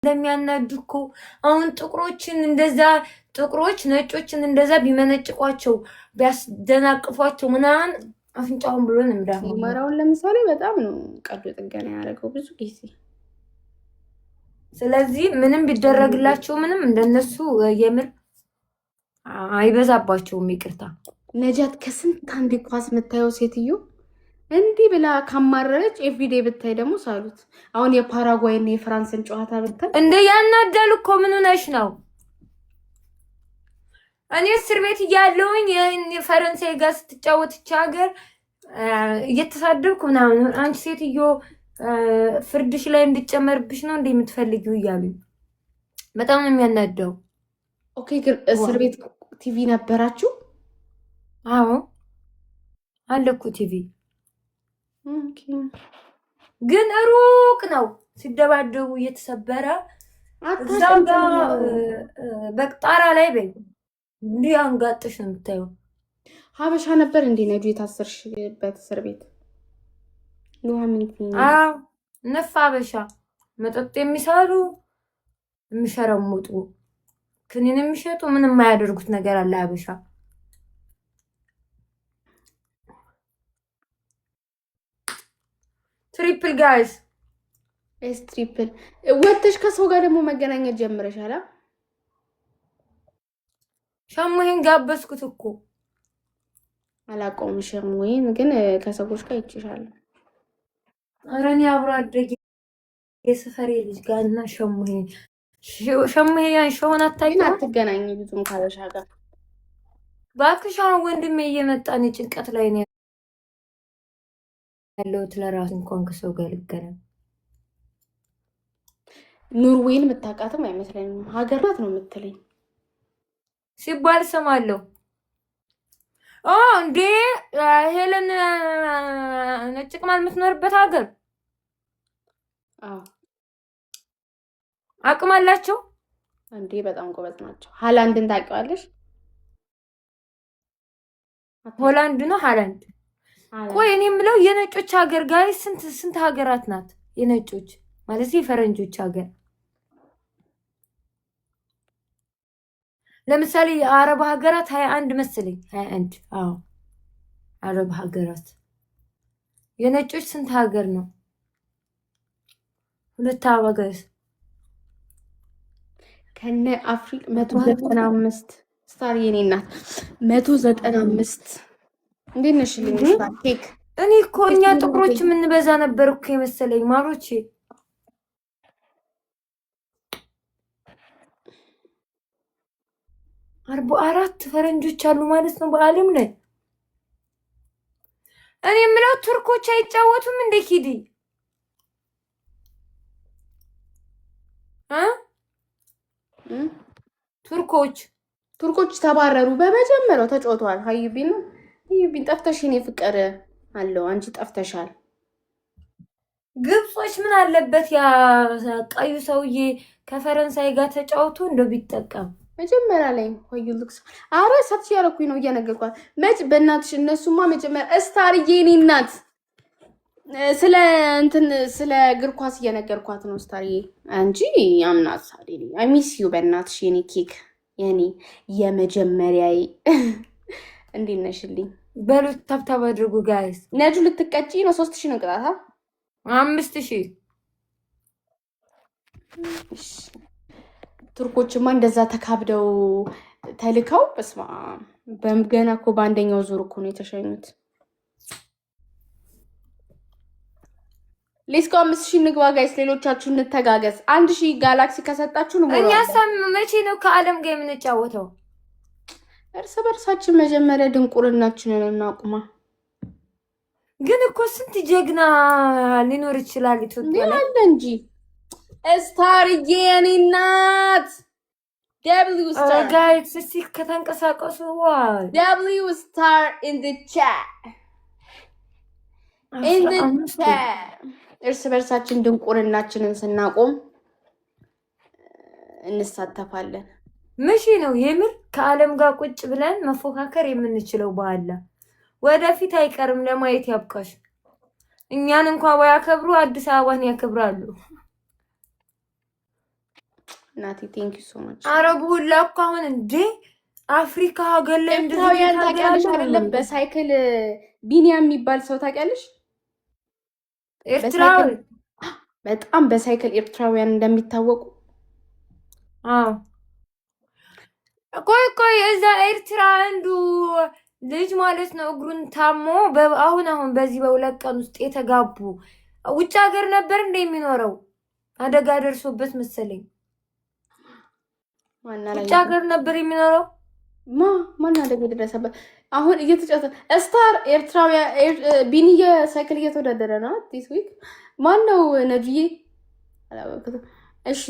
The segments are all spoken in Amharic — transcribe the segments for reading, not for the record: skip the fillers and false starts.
እንደሚያናድኩ አሁን ጥቁሮችን እንደዛ ጥቁሮች ነጮችን እንደዛ ቢመነጭቋቸው ቢያስደናቅፏቸው ምናምን አፍንጫውን ብሎ ነው እንዳው ማራውን ለምሳሌ በጣም ነው ቀዶ ጥገና ያደረገው ብዙ ጊዜ። ስለዚህ ምንም ቢደረግላቸው ምንም እንደነሱ የምር አይበዛባቸውም። ይቅርታ ነጃት ከስንት አንዴ ኳስ የምታየው ሴትዮ እንዲህ ብላ ካማረረች ኤቭሪዴይ ብታይ ደግሞ ሳሉት። አሁን የፓራጓይ እና የፍራንስን ጨዋታ ብታይ እንደ ያናዳሉ እኮ ምን ሆነሽ ነው? እኔ እስር ቤት እያለሁኝ የፈረንሳይ ጋር ስትጫወት ይህች ሀገር እየተሳደብኩ ምናምን አንቺ ሴትዮ ፍርድሽ ላይ እንድጨመርብሽ ነው እንደ የምትፈልጊው እያሉኝ በጣም ነው የሚያናደው። ኦኬ ግን እስር ቤት ቲቪ ነበራችሁ? አዎ አለኩ ቲቪ ግን ሩቅ ነው ሲደባደቡ እየተሰበረ እዛው ጋር በጣራ ላይ በይ እንዲህ አንጋጥሽ ነው የምታየው። ሀበሻ ነበር እንዴ ነጁ የታሰርሽበት እስር ቤት? አዎ ነፍ ሀበሻ መጠጥ የሚሰሩ የሚሸረሙጡ ክኒን የሚሸጡ ምንም የማያደርጉት ነገር አለ ሀበሻ። ትሪፕል ጋይስ ኤስ ትሪፕል ወጥተሽ ከሰው ጋር ደግሞ መገናኘት ጀምረሻል? ሸሙሄን ጋበዝኩት እኮ አላውቀውም። ሸሙሄን ግን ከሰዎች ጋር ይችሻለሁ። ኧረ እኔ አብሮ አደጌ የሰፈሬ ልጅ ጋር እና ሸሙሄ ሸሆን አታውቂውም? አትገናኝ ብዙም ካበሻ ጋር እባክሽ። አሁን ወንድሜ እየመጣን ጭንቀት ላይ ነው ያለሁት። ለራሱ እንኳን ከሰው ጋር ልገናኝ ኖርዌይን የምታውቃትም አይመስለኝም። ሀገር ናት ነው የምትለኝ ሲባል ሰማለሁ። እንዴ ሄለን ነጭ ቅማል የምትኖርበት ሀገር አቅም አላቸው እንዴ! በጣም ጎበዝ ናቸው። ሃላንድን ታውቂዋለሽ? ሆላንድ ነው ሃላንድ። ቆይ እኔ የምለው የነጮች ሀገር ጋር ስንት ሀገራት ናት? የነጮች ማለት የፈረንጆች ሀገር ለምሳሌ የአረብ ሀገራት 21 መሰለኝ 21። አዎ አረብ ሀገራት። የነጮች ስንት ሀገር ነው? 2 ሀገር ከነ አፍሪካ 195 ስታር የኔ እናት 195። እንዴት ነሽ ኬክ? እኔ እኮ እኛ ጥቁሮች የምንበዛ ነበር እኮ የመሰለኝ ማሮቼ። 44 ፈረንጆች አሉ ማለት ነው በዓለም ላይ። እኔ የምለው ቱርኮች አይጫወቱም እንደ ኪዲ? ቱርኮች ተባረሩ። በመጀመሪያው ተጫውተዋል። ሀዩቢን ጠፍተሽ የኔ ፍቅር አለው። አንቺ ጠፍተሻል። ግብጾች ምን አለበት ያ ቀዩ ሰውዬ ከፈረንሳይ ጋር ተጫውቶ እንደው ቢጠቀም መጀመሪያ ላይ ልክስ አረ ሰጥሽ ያለኩኝ ነው እያነገርኳት መጭ በእናትሽ። እነሱማ መጀመሪያ ስታርዬ የኔ እናት ስለ እግር ኳስ እየነገርኳት ነው ስታርዬ እንጂ አምናት ሳሪ አይ ሚስ ዩ በእናትሽ የኔ ኬክ የኔ የመጀመሪያ እንዴት ነሽልኝ? በሉት ታብታብ አድርጉ ጋይስ። ነጁ ልትቀጪ ነው። 3000 ነው ቅጣታ 5000 ቱርኮችማ እንደዛ ተካብደው ተልከው በስማ በገና እኮ በአንደኛው ዙር እኮ ነው የተሸኙት። ሌስኮ 5000 ንግባ ጋይስ። ሌሎቻችሁ እንተጋገዝ። 1000 ጋላክሲ ከሰጣችሁ ነው እኛ ሳም መቼ ነው ከዓለም ጋር የምንጫወተው? እርስ በርሳችን መጀመሪያ ድንቁርናችንን እናቁማ። ግን እኮ ስንት ጀግና ሊኖር ይችላል ኢትዮጵያ ላይ አለ እንጂ ስታርዬ የኔ እናት ደብሊው ስታር ጋይስ እስቲ ከተንቀሳቀሱ ደብሊው ስታር ኢን ዘ ቻት ኢን ዘ ቻት። እርስ በርሳችን ድንቁርናችንን ስናቆም እንሳተፋለን። መቼ ነው የምር ከዓለም ጋር ቁጭ ብለን መፎካከር የምንችለው? በኋላ ወደፊት አይቀርም። ለማየት ያብቃሽ። እኛን እንኳን ባያከብሩ አዲስ አበባን ያከብራሉ። እናቴ ቴንክ ዩ ሶ ማች። አረቡ ሁላ እኮ አሁን እንዴ አፍሪካ ሀገር ላይ እንደዚህ ኤርትራውያን ታውቂያለሽ አይደለም? በሳይክል ቢኒያም የሚባል ሰው ታውቂያለሽ? ኤርትራዊ በጣም በሳይክል ኤርትራውያን እንደሚታወቁ። አዎ ቆይ እዛ ኤርትራ አንዱ ልጅ ማለት ነው እግሩን ታሞ አሁን በዚህ በሁለት ቀን ውስጥ የተጋቡ ውጭ ሀገር ነበር እንደ የሚኖረው አደጋ ደርሶበት መሰለኝ ውጭ ሀገር ነበር የሚኖረው። ማን አደጋ ደረሰበት? አሁን እየተጫወተ ስታር ኤርትራዊ ቢኒየ ሳይክል እየተወዳደረ ነው ዲስ ዊክ። ማን ነው ነጅዬ? እሺ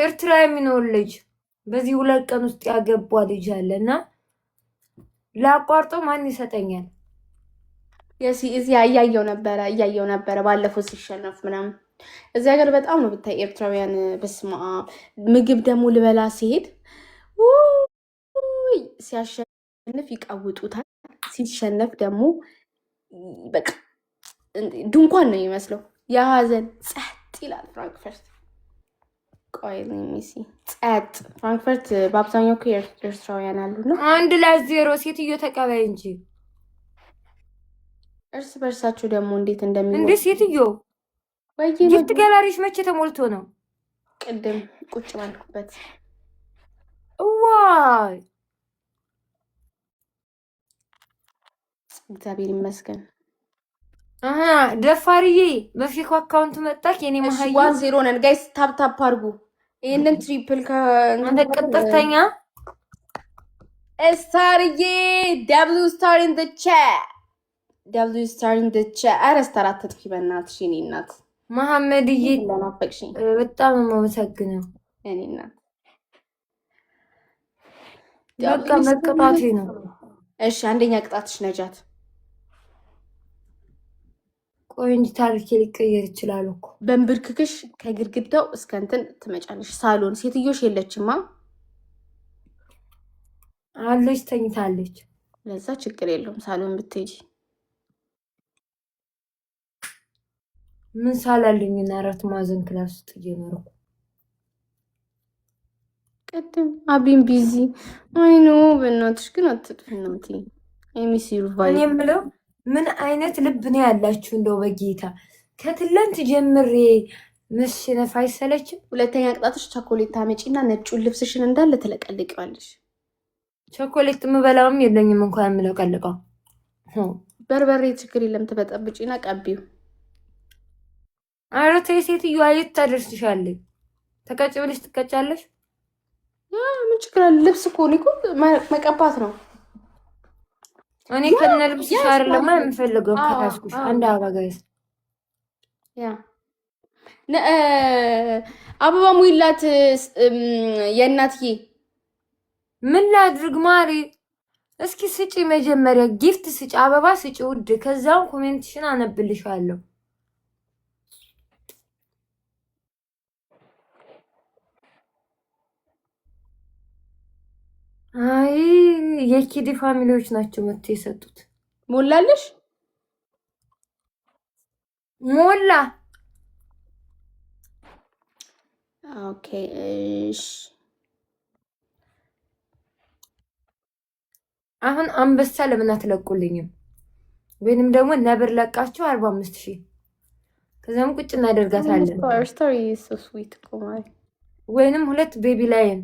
ኤርትራ የሚኖር ልጅ በዚህ ሁለት ቀን ውስጥ ያገባ ልጅ አለና ላቋርጠው ማን ይሰጠኛል? እዚያ እያየው ነበረ ባለፈው ሲሸነፍ ምናምን። እዚህ ሀገር በጣም ነው ብታይ ኤርትራውያን። በስማ ምግብ ደግሞ ልበላ ሲሄድ ሲያሸንፍ ይቀውጡታል፣ ሲሸነፍ ደግሞ በቃ ድንኳን ነው የሚመስለው። የሀዘን ጸጥ ይላል ፍራንክፈርት። ቆይ ሚሲ ጸጥ ፍራንክፈርት በአብዛኛው ኤርትራውያን አሉ ነው። 1-0 ሴትዮ ተቀበይ እንጂ እርስ በርሳችሁ ደግሞ እንዴት እንደሚሆን እንዴ ሴትዮ ወይ ጊፍት ጋላሪሽ መቼ ተሞልቶ ነው? ቅድም ቁጭ ባልኩበት። ዋይ እግዚአብሔር ይመስገን። ደፋርዬ በፌክ አካውንት መጣክ የኔ ማሃይ 1-0 ነን ጋይስ። ታፕ አድርጉ ይሄንን ትሪፕል አንተ ቀጥተኛ ስታርዬ ደብሊው ስታር ኢን ዘ ቻት ደብሊው ስታር ኢን ዘ ቻት። ኧረ ስታር አትጥፊ በእናትሽ የኔ እናት። መሐመድዬ ለናፈቅሽኝ በጣም የማመሰግነው የኔ እናት። በቃ መቀጣቴ ነው። እሺ አንደኛ ቅጣትሽ ነጃት። ቆይ እንጂ ታሪክ ሊቀየር ይችላል እኮ። በንብርክክሽ ከግድግዳው እስከ እንትን ትመጫለሽ። ሳሎን ሴትዮሽ የለችማ አለች፣ ተኝታለች። ለዛ ችግር የለውም ሳሎን ብትሄጂ። ምን ሳላለኝና 4 ማዕዘን ክላስ ውስጥ እየኖርኩ ቅድም አቢን ቢዚ አይኖ። በእናትሽ ግን አትጥፊ እናቴ። የሚሲሩ ቫይ እኔ የምለው ምን አይነት ልብ ነው ያላችሁ? እንደው በጌታ ከትላንት ጀምሬ መሸነፍ አይሰለችም? ሁለተኛ ቅጣትሽ ቸኮሌት ታመጪና ነጩን ልብስሽን እንዳለ ትለቀልቂዋለሽ። ቸኮሌት የምበላውም የለኝም እንኳን የምለቀልቀው። በርበሬ ችግር የለም ትበጠብጪና ቀቢው። ኧረ ተይ ሴትዮዋ የት ታደርስሻለች? ተቀጭ ብለሽ ትቀጫለሽ። ምን ችግር አለ? ልብስ እኮ እኔ እኮ መቀባት ነው። እኔ ከነ ልብስ ሻር ለማ የምፈልገው ከታስኩሽ አንድ አበባ ጋይስ ያ አበባ ሙይላት የእናትዬ። ምን ላድርግ ማሪ? እስኪ ስጪ፣ መጀመሪያ ጊፍት ስጪ፣ አበባ ስጪ ውድ። ከዛው ኮሜንትሽን አነብልሻለሁ። አይ የኪዲ ፋሚሊዎች ናቸው መጥተው የሰጡት። ሞላለሽ? ሞላ። ኦኬ እሺ። አሁን አንበሳ ለምን አትለቁልኝም? ወይንም ደግሞ ነብር ለቃችሁ 45,000 ከዛም ቁጭ እናደርጋታለን። ስቶሪ ሶ ስዊት ቆማይ ወይንም 2 ቤቢ ላይን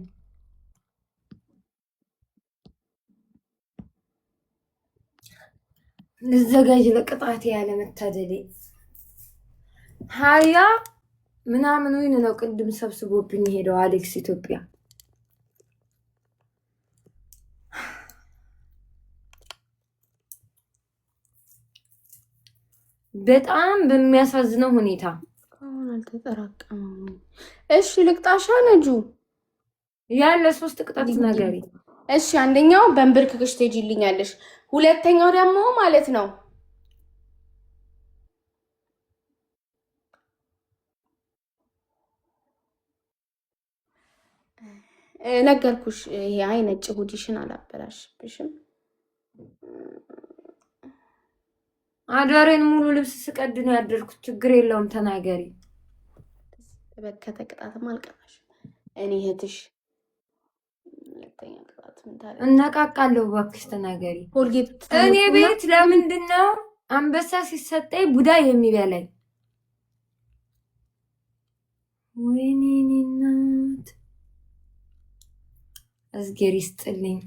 ልዘጋጅ ለቅጣት ያለ መታደሌ። ሀያ ምናምን ወይን ነው ቅድም ሰብስቦብኝ ሄደው አሌክስ ኢትዮጵያ። በጣም በሚያሳዝነው ሁኔታ አሁን አልተጠራቀመም። እሺ ልቅጣሻ ነጁ ያለ 3 ቅጣት ነገሪ። እሺ አንደኛው በንብርክክሽ ትሄጂልኛለሽ። ሁለተኛው ደግሞ ማለት ነው ነገርኩሽ። ይሄ አይ ነጭ ጉዲሽን አላበላሽብሽም። አዳሬን ሙሉ ልብስ ስቀድ ነው ያደርኩት። ችግር የለውም ተናገሪ። በከተ ቅጣትም አልቀጣሽ። እኔ እህትሽ ሁለተኛ ቅጣት ምን ታዲያ? እነቃቃለሁ። እባክሽ ተናገሪ። ኮልጌት እኔ ቤት ለምንድን ነው አንበሳ ሲሰጠኝ ቡዳ የሚበላኝ? ወይኔ እኔ እናት እዝጌር ይስጥልኝ።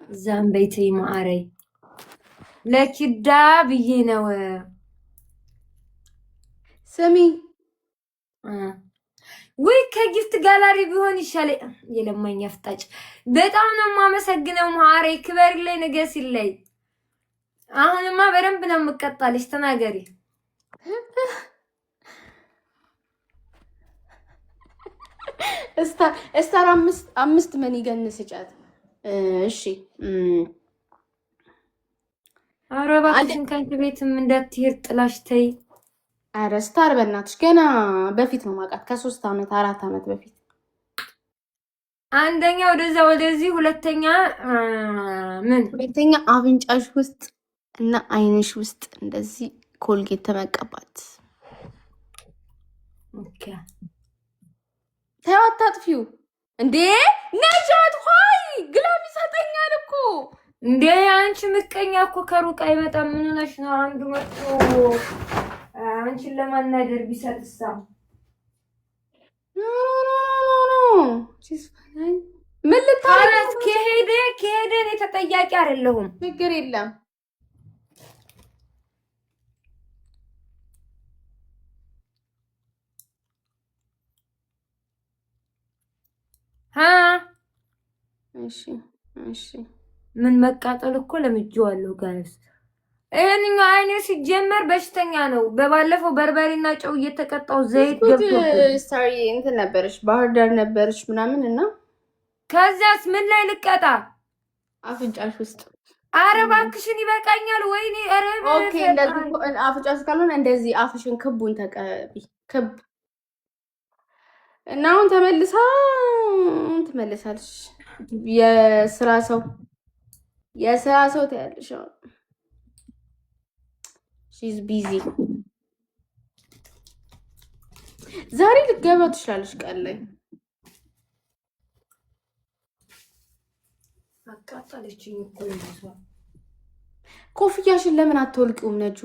እዛም ቤቴ ማዕረይ ለኪዳ ብዬ ነው። ስሚ ወይ ከጊፍት ጋላሪ ቢሆን ይሻለኝ። የለማኝ አፍጣጭ በጣም ነው የማመሰግነው። ማዕረይ ክበር ላይ ንገስ ይለይ። አሁንማ በደንብ ነው የምቀጣልሽ። ተናገሪ። ስታር አምስት ምን ይገንስ ጫት። እሺ ኧረ እባክሽን ከአንቺ ቤትም እንዳትሄድ ጥላሽ ተይ። ኧረ ስታር በእናትሽ ገና በፊት ነው ማውቃት ከ3 ዓመት 4 ዓመት በፊት። አንደኛ ወደዛ ወደዚህ፣ ሁለተኛ ሁለተኛ አፍንጫሽ ውስጥ እና አይንሽ ውስጥ እንደዚህ ኮልጌት ተመቀባት። ኦኬ ተው አታጥፊው እንዴ ነጃት። ሆይ ግላብ ይሰጠኛል እኮ እንዴ አንቺ ምቀኛ እኮ ከሩቅ አይመጣም። ምን ሆነሽ ነው? አንዱ መጥቶ አንቺን ለማናገር ቢሰጥሳ? ምን ልታረግ? ከሄደ እኔ ተጠያቂ አይደለሁም። ችግር የለም። እሺ ምን መቃጠል እኮ ለምጄዋለሁ ጋይስ። ይሄንኛው አይኔ ሲጀመር በሽተኛ ነው። በባለፈው በርበሬና ጨው እየተቀጣው ዘይት ገብቶ ስታሪ እንትን ነበርሽ፣ ባህር ዳር ነበርሽ ምናምን እና ከዛስ ምን ላይ ልቀጣ? አፍንጫሽ ውስጥ። ኧረ እባክሽን ይበቃኛል። ወይኔ ኧረ ኦኬ። እንደዚህ አፍንጫሽ ካልሆነ እንደዚህ አፍሽን ክቡን ተቀቢ ክብ እና አሁን ትመልሳለሽ። የስራ ሰው ታያለሽ። ሺዝ ቢዚ ዛሬ ልትገባ ትችላለሽ። ቀን ላይ አቃጣለችኝ እኮ ነው። ኮፍያሽን ለምን አትወልቂውም ነጁ?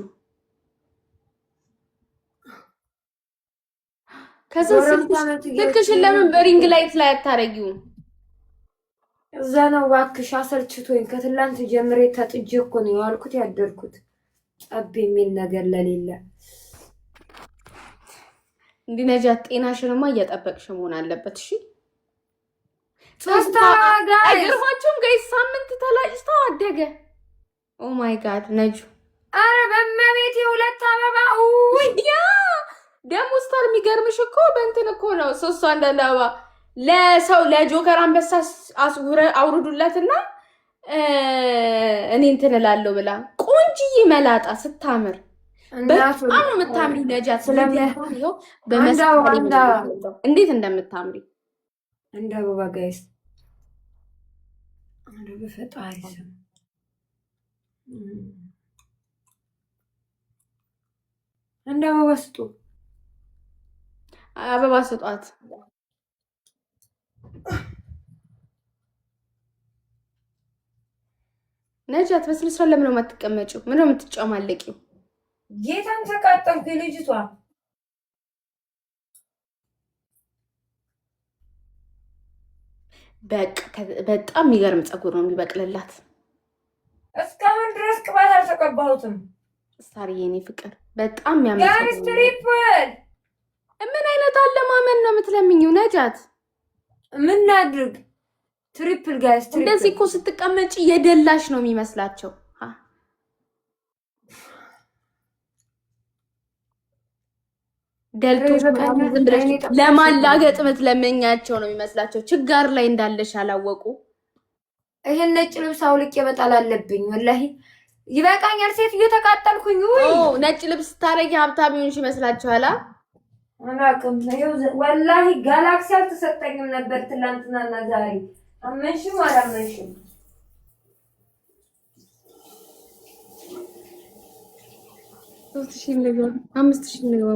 ከዛ ስልክሽን ለምን በሪንግ ላይት ላይ አታረጊውም? እዛ ነው እባክሽ። አሰልችቶኝ ከትላንት ጀምሬ ተጥጄ እኮ ነው ያልኩት ያደርኩት። ጠብ የሚል ነገር ለሌለ እንዲህ ነጃት፣ ጤናሽንማ እየጠበቅሽ መሆን አለበት። እሺ አይገርማችሁም? ጋይስ ሳምንት ተላጭተው አደገ። ኦ ማይ ጋድ ነጁ። አረ በመቤቴ 2 አበባ ያ ደግሞ ስታር የሚገርምሽ እኮ በእንትን እኮ ነው ሶስቷ እንደለባ ለሰው ለጆከር አንበሳ አውርዱለትና እኔ እንትን እላለሁ ብላ ቆንጅዬ መላጣ ስታምር በጣም ነው የምታምሪ ነጃት። ስለሚሆን ይኸው በመስቀል እንዴት እንደምታምሪ እንደ አበባ ጋይስ። እንደ በፈጣሪ ስም እንደ አበባ ስጡ፣ አበባ ስጧት። ነጃት በስነ ስርዓት ለምን ነው የማትቀመጪው? ምን ነው የምትጨማለቂው? ጌታን ተቃጠልኩ። ልጅቷ በጣም የሚገርም ፀጉር ነው የሚበቅልላት። እስካሁን ድረስ ቅባት አልተቀባሁትም። ስታር የኔ ፍቅር በጣም ያምራል። ትሪፕል ምን አይነት አለማመን ነው የምትለምኚው ነጃት? ምን ላድርግ? ትሪፕል ጋይስ፣ እንደዚህ እኮ ስትቀመጪ የደላሽ ነው የሚመስላቸው። ደልቶሽ ዝም ብለሽ ለማላገጥ የምትለምኛቸው ነው የሚመስላቸው። ችጋር ላይ እንዳለሽ አላወቁ። ይሄን ነጭ ልብስ አውልቄ መጣል አለብኝ። ወላሂ ይበቃኛል። ሴት እየተቃጠልኩኝ። ነጭ ልብስ ታረጊ ሀብታም ይሆንሽ ይመስላችኋል? አላውቅም። ወላሂ ጋላክሲ አልተሰጠኝም ነበር ትላንትናና ዛሬ። አመንሽም አላመንሽም ሶስት ሺህ ነገር 5 ሺህ ነገር